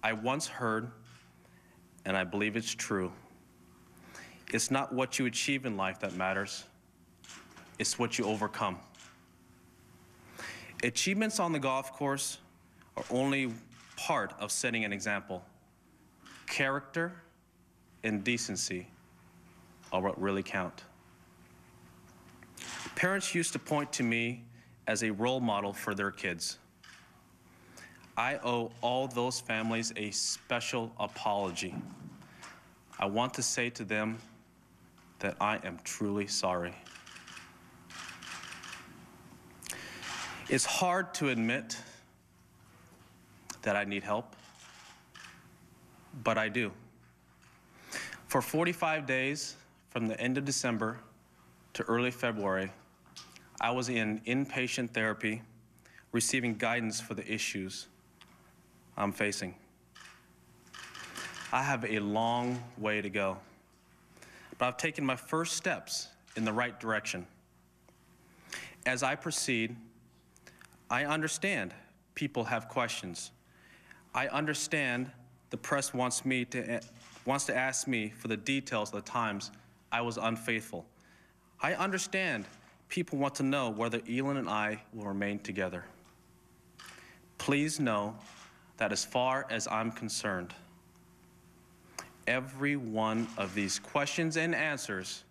I once heard, and I believe it's true, it's not what you achieve in life that matters, it's what you overcome. Achievements on the golf course are only part of setting an example. Character and decency are what really count. Parents used to point to me as a role model for their kids. I owe all those families a special apology. I want to say to them that I am truly sorry. It's hard to admit that I need help, but I do. For 45 days, from the end of December to early February, I was in inpatient therapy, receiving guidance for the issues I'm facing. I have a long way to go, but I've taken my first steps in the right direction. As I proceed, I understand people have questions. I understand the press wants to ask me for the details of the times I was unfaithful. I understand people want to know whether Elin and I will remain together. Please know that as far as I'm concerned, every one of these questions and answers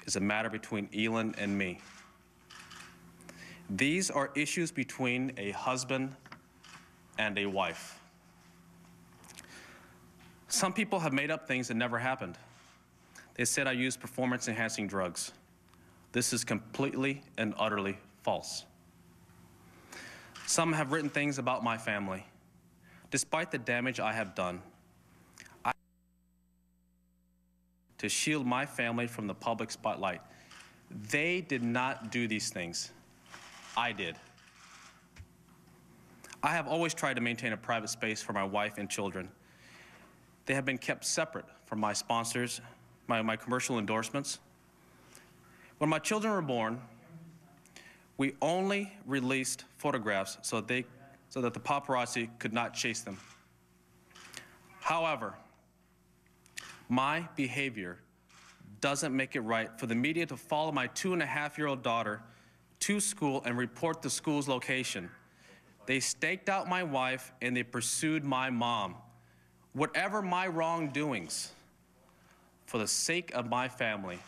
is a matter between Elin and me. These are issues between a husband and a wife. Some people have made up things that never happened. They said I used performance-enhancing drugs. This is completely and utterly false. Some have written things about my family. Despite the damage I have done, to shield my family from the public spotlight. They did not do these things. I did. I have always tried to maintain a private space for my wife and children. They have been kept separate from my sponsors, my commercial endorsements. When my children were born, we only released photographs so that the paparazzi could not chase them. However, my behavior doesn't make it right for the media to follow my 2.5-year-old daughter to school and report the school's location. They staked out my wife and they pursued my mom. Whatever my wrongdoings, for the sake of my family,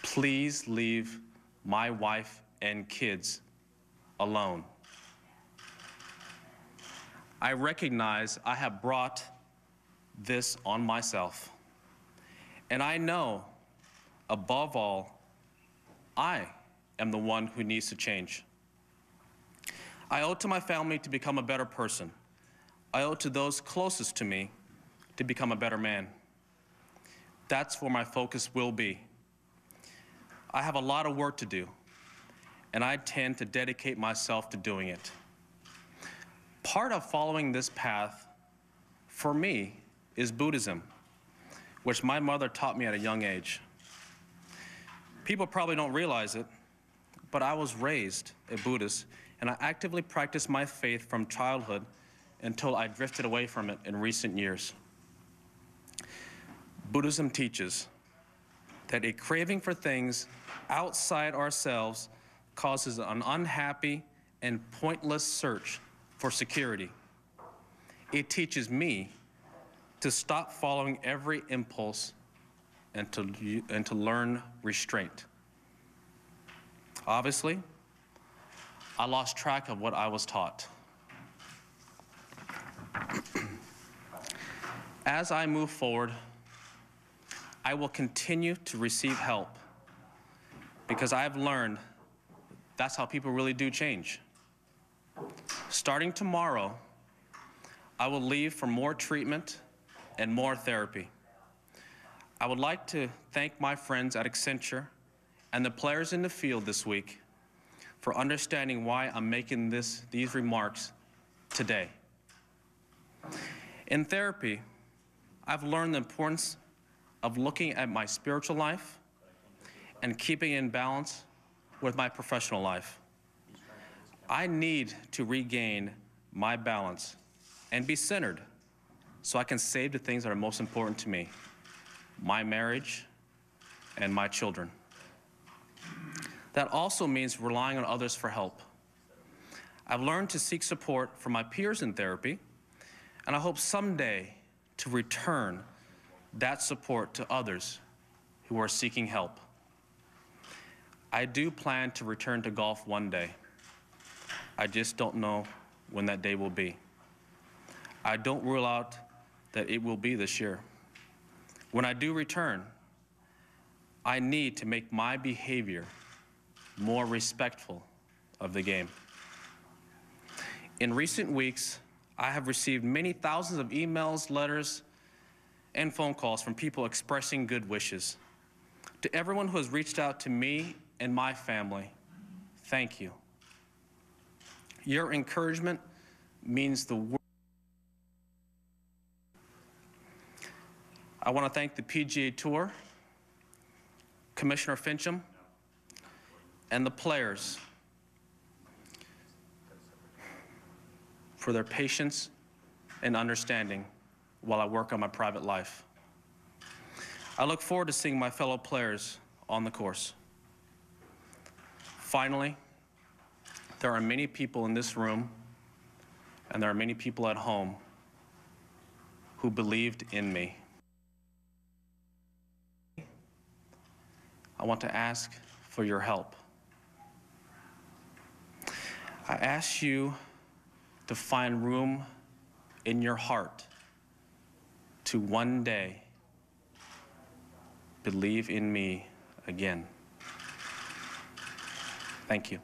please leave my wife and kids alone. I recognize I have brought this on myself. And I know, above all, I am the one who needs to change. I owe it to my family to become a better person. I owe it to those closest to me to become a better man. That's where my focus will be. I have a lot of work to do, and I intend to dedicate myself to doing it. Part of following this path, for me, is Buddhism, which my mother taught me at a young age. People probably don't realize it, but I was raised a Buddhist, and I actively practiced my faith from childhood until I drifted away from it in recent years. Buddhism teaches that a craving for things outside ourselves causes an unhappy and pointless search for security. It teaches me to stop following every impulse and to learn restraint. Obviously, I lost track of what I was taught. As I move forward, I will continue to receive help because I've learned that's how people really do change. Starting tomorrow, I will leave for more treatment and more therapy. I would like to thank my friends at Accenture and the players in the field this week for understanding why I'm making these remarks today. In therapy, I've learned the importance of looking at my spiritual life and keeping in balance with my professional life. I need to regain my balance and be centered so I can save the things that are most important to me, my marriage and my children. That also means relying on others for help. I've learned to seek support from my peers in therapy, and I hope someday to return that support to others who are seeking help. I do plan to return to golf one day. I just don't know when that day will be. I don't rule out that it will be this year. When I do return, I need to make my behavior more respectful of the game. In recent weeks, I have received many thousands of emails, letters, and phone calls from people expressing good wishes. To everyone who has reached out to me and my family, thank you. Your encouragement means the world. I want to thank the PGA Tour, Commissioner Fincham, and the players for their patience and understanding while I work on my private life. I look forward to seeing my fellow players on the course. Finally, there are many people in this room, and there are many people at home who believed in me. I want to ask for your help. I ask you to find room in your heart to one day believe in me again. Thank you.